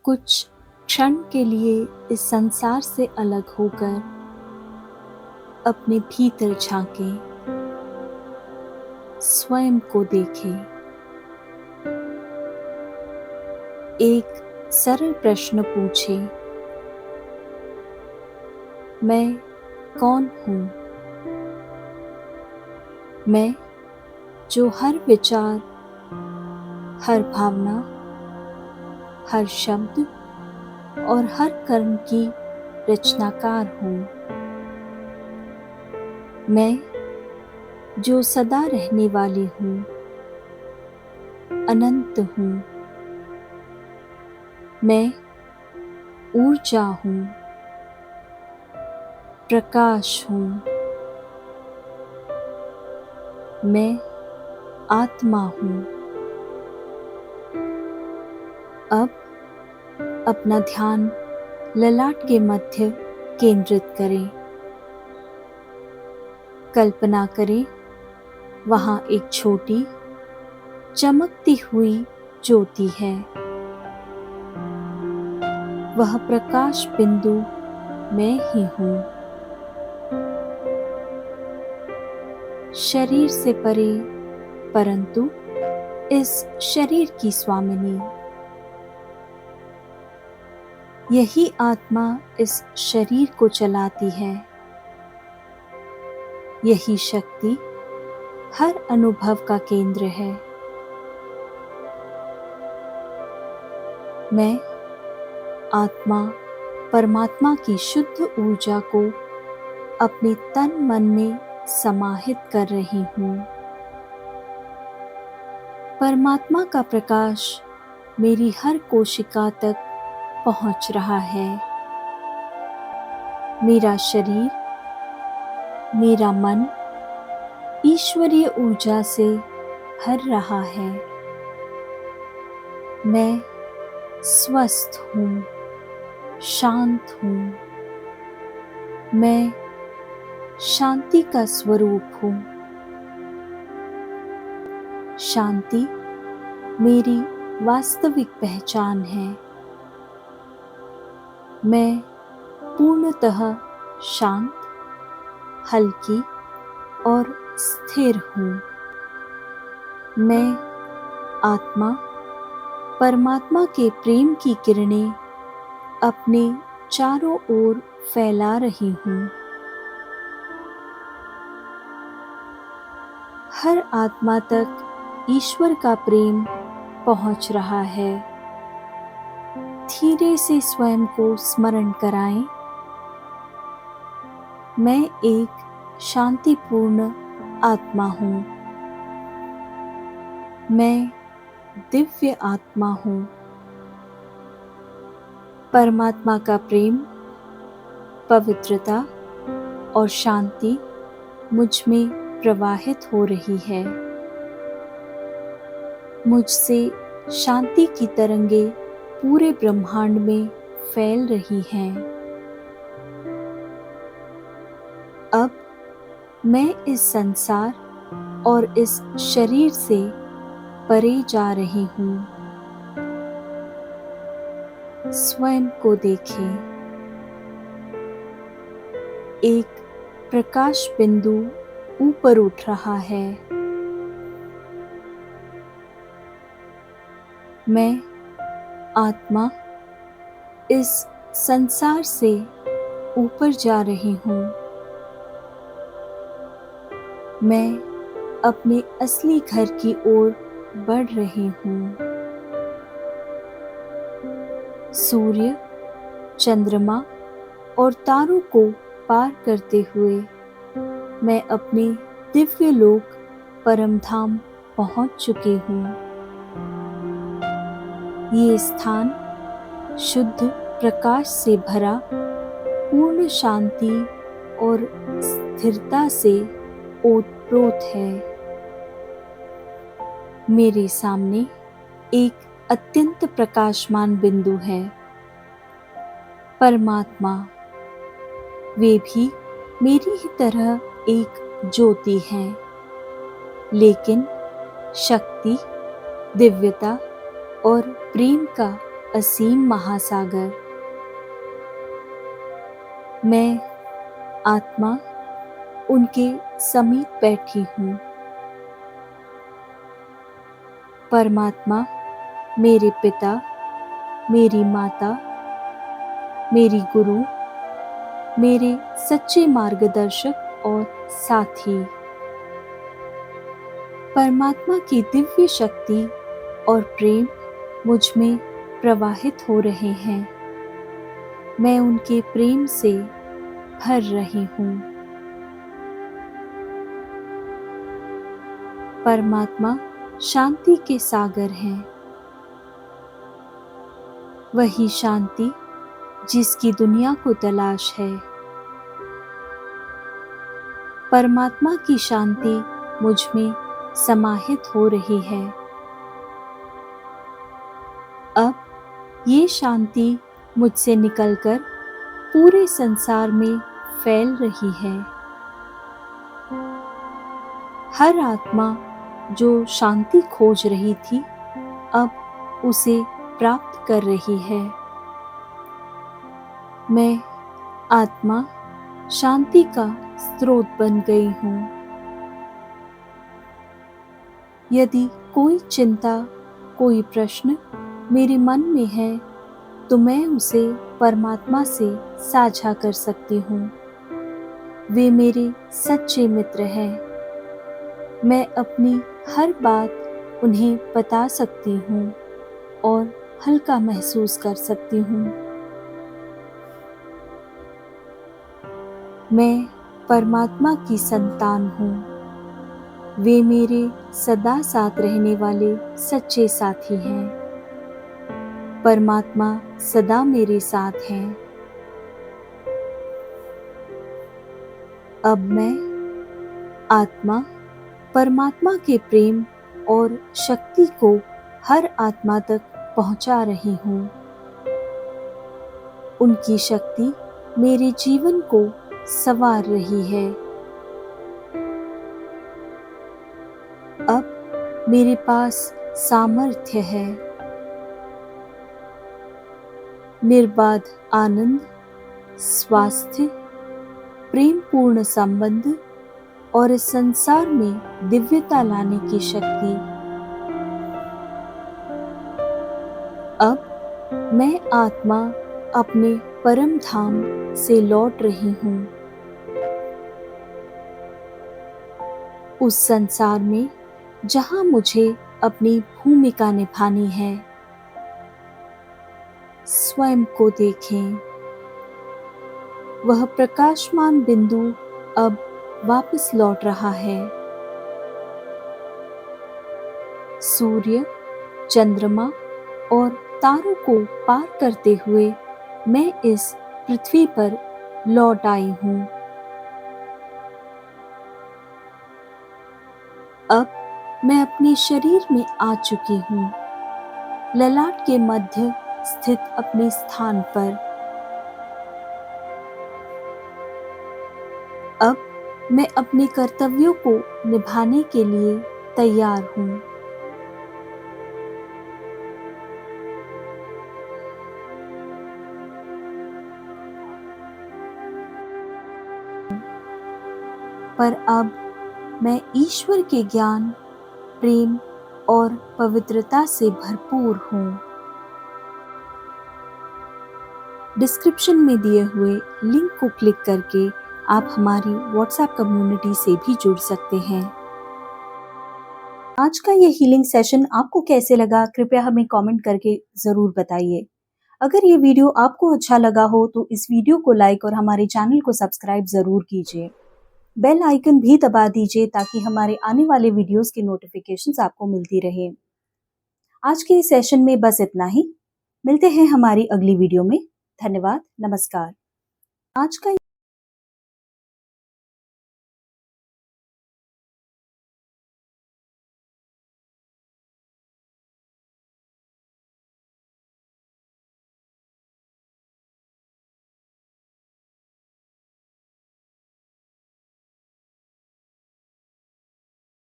कुछ क्षण के लिए इस संसार से अलग होकर अपने भीतर झांके, स्वयं को देखे। एक सरल प्रश्न पूछे, मैं कौन हूँ? मैं जो हर विचार, हर भावना, हर शब्द और हर कर्म की रचनाकार हूँ। मैं जो सदा रहने वाली हूँ, अनंत हूँ। मैं ऊर्जा हूँ, प्रकाश हूँ। मैं आत्मा हूँ। अब अपना ध्यान ललाट के मध्य केंद्रित करें। कल्पना करें, वहाँ एक छोटी चमकती हुई ज्योति है। वह प्रकाश बिंदु मैं ही हूँ। शरीर से परे, परंतु इस शरीर की स्वामिनी। यही आत्मा इस शरीर को चलाती है। यही शक्ति हर अनुभव का केंद्र है। मैं आत्मा परमात्मा की शुद्ध ऊर्जा को अपने तन मन में समाहित कर रही हूँ। परमात्मा का प्रकाश मेरी हर कोशिका तक पहुँच रहा है। मेरा शरीर, मेरा मन ईश्वरीय ऊर्जा से भर रहा है। मैं स्वस्थ हूँ, शांत हूँ। मैं शांति का स्वरूप हूँ। शांति मेरी वास्तविक पहचान है। मैं पूर्णतः शांत, हल्की और स्थिर हूँ। मैं आत्मा परमात्मा के प्रेम की किरणें अपने चारों ओर फैला रही हूँ। हर आत्मा तक ईश्वर का प्रेम पहुँच रहा है। धीरे से स्वयं को स्मरण कराएं, मैं एक शांतिपूर्ण आत्मा हूँ। मैं दिव्य आत्मा हूँ। परमात्मा का प्रेम, पवित्रता और शांति मुझ में प्रवाहित हो रही है। मुझसे शांति की तरंगें पूरे ब्रह्मांड में फैल रही हैं। अब मैं इस संसार और इस शरीर से परे जा रही हूँ। स्वयं को देखें। एक प्रकाश बिंदु ऊपर उठ रहा है। मैं आत्मा इस संसार से ऊपर जा रही हूँ। मैं अपने असली घर की ओर बढ़ रही हूँ। सूर्य, चंद्रमा और तारों को पार करते हुए मैं अपने दिव्य लोक परमधाम पहुँच चुकी हूँ। ये स्थान शुद्ध प्रकाश से भरा, पूर्ण शांति और स्थिरता से ओतप्रोत है। मेरे सामने एक अत्यंत प्रकाशमान बिंदु है, परमात्मा। वे भी मेरी ही तरह एक ज्योति हैं, लेकिन शक्ति, दिव्यता और प्रेम का असीम महासागर। मैं आत्मा उनके समीप बैठी हूँ। परमात्मा मेरे पिता, मेरी माता, मेरी गुरु, मेरे सच्चे मार्गदर्शक और साथी। परमात्मा की दिव्य शक्ति और प्रेम मुझ में प्रवाहित हो रहे हैं। मैं उनके प्रेम से भर रही हूँ। परमात्मा शांति के सागर हैं। वही शांति जिसकी दुनिया को तलाश है। परमात्मा की शांति मुझ में समाहित हो रही है। अब ये शांति मुझसे निकलकर पूरे संसार में फैल रही है। हर आत्मा जो शांति खोज रही थी, अब उसे प्राप्त कर रही है। मैं आत्मा शांति का स्रोत बन गई हूँ। यदि कोई चिंता, कोई प्रश्न मेरे मन में है, तो मैं उसे परमात्मा से साझा कर सकती हूँ। वे मेरे सच्चे मित्र हैं। मैं अपनी हर बात उन्हें बता सकती हूँ और हल्का महसूस कर सकती हूँ। मैं परमात्मा की संतान हूँ। वे मेरे सदा साथ रहने वाले सच्चे साथी हैं। परमात्मा सदा मेरे साथ हैं। अब मैं आत्मा परमात्मा के प्रेम और शक्ति को हर आत्मा तक पहुंचा रही हूँ। उनकी शक्ति मेरे जीवन को संवार रही है। अब मेरे पास सामर्थ्य है। निर्बाध आनंद, स्वास्थ्य, प्रेम पूर्ण संबंध और इस संसार में दिव्यता लाने की शक्ति। अब मैं आत्मा अपने परम धाम से लौट रही हूँ। उस संसार में जहाँ मुझे अपनी भूमिका निभानी है। स्वयं को देखें। वह प्रकाशमान बिंदु अब वापस लौट रहा है। सूर्य, चंद्रमा और तारों को पार करते हुए मैं इस पृथ्वी पर लौट आई हूँ। अब मैं अपने शरीर में आ चुकी हूँ। ललाट के मध्य स्थित अपने स्थान पर। अब मैं अपने कर्तव्यों को निभाने के लिए तैयार हूँ। पर अब मैं ईश्वर के ज्ञान, प्रेम और पवित्रता से भरपूर हूँ। डिस्क्रिप्शन में दिए हुए लिंक को क्लिक करके आप हमारी व्हाट्सएप कम्युनिटी से भी जुड़ सकते हैं। आज का ये हीलिंग सेशन आपको कैसे लगा, कृपया हमें कमेंट करके जरूर बताइए। अगर ये वीडियो आपको अच्छा लगा हो तो इस वीडियो को लाइक और हमारे चैनल को सब्सक्राइब जरूर कीजिए। बेल आइकन भी दबा दीजिए ताकि हमारे आने वाले वीडियोस की नोटिफिकेशंस आपको मिलती रहे। आज के इस सेशन में बस इतना ही। मिलते हैं हमारी अगली वीडियो में। धन्यवाद, नमस्कार। आज का